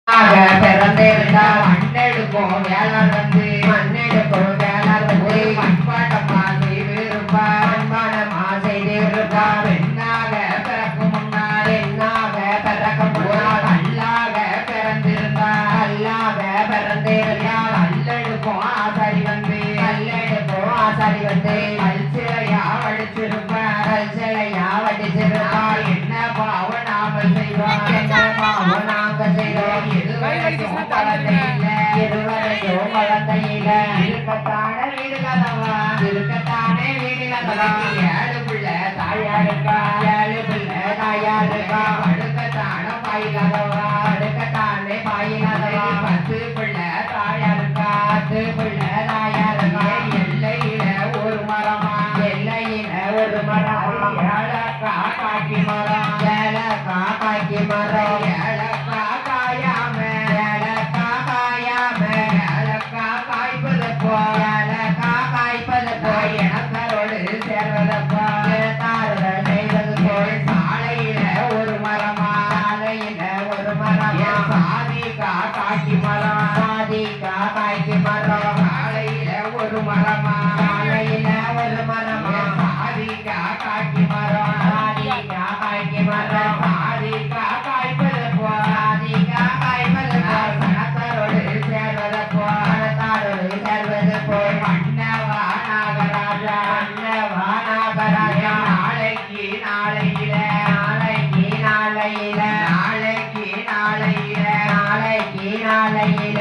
பிறந்திருந்தால் மண்ணெடுக்கும் வேளாண் வந்து மண்ணெடுக்கும் வேளாண் வந்து மண்பாட்டமா செய்திருப்பார் மண்பாடமா செய்திருப்பார் பெண்ணாக பிறக்கும் முன்னால் எண்ணாக பிறக்கும் முன்னால் அல்லாக பிறந்திருந்தார் அல்லாக பிறந்திருந்தால் அல்லெடுக்கும் ஆசாரி வந்து அல்லெடுக்கும் ஆசாரி வந்து கல்சிலையா வடிச்சிருப்பார் கல்சிலையா வடிச்சிருப்பார் என்ன பாவம் நாம செய்வோம் என்ன பாவம் நாங்க செய்வோம் இதுவரைக்கும் குழந்தையில இருக்கத்தானே வீடு கதவா இருக்கத்தானே வீடு கதவா ஏழு பிள்ளை தாயா இருக்கா ஏழு பிள்ளை தாயா இருக்கா அடுக்கத்தான பாய் கதவா அடுக்கத்தானே பாய் கதவா 10 பிள்ளை தாயா இருக்கா 10 பிள்ளை தாயா இருக்கா எல்லையில ஒரு மரமா எல்லையில ஒரு மரம் ஏழக்கா காக்கி மரம் ஏழக்கா காக்கி மரம் ஏழக்கா காயாம ஏழக்கா காயாம ஏழக்கா காய்ப்பதப்போ ஏழக்கா காய்ப்பதப்போ எனக்கரோடு சேர்வதப்போ தாரோட செய்வது போல் சாலையில ஒரு மரமா சாலையில ஒரு மரமா சாதிக்கா காக்கி மரம் சாதிக்கா காய்க்கு மரம் சாலையில ஒரு மரமா சாலையில ஒரு மரமா சாதிக்கா காக்கி மரம் சாதிக்கா காய்க்கு மரம் சாதிக்கா காய்ப்பதப்போ சாதிக்கா காய்ப்பதப்போ சனத்தரோடு சேர்வதப்போ சனத்தாரோடு சேர்வது போல் மன்னவா நாகராஜா மன்னவா நாகராஜா நாளைக்கு நாளையில நாளைக்கு நாளையில நாளைக்கு நாளையில நாளைக்கு நாளையில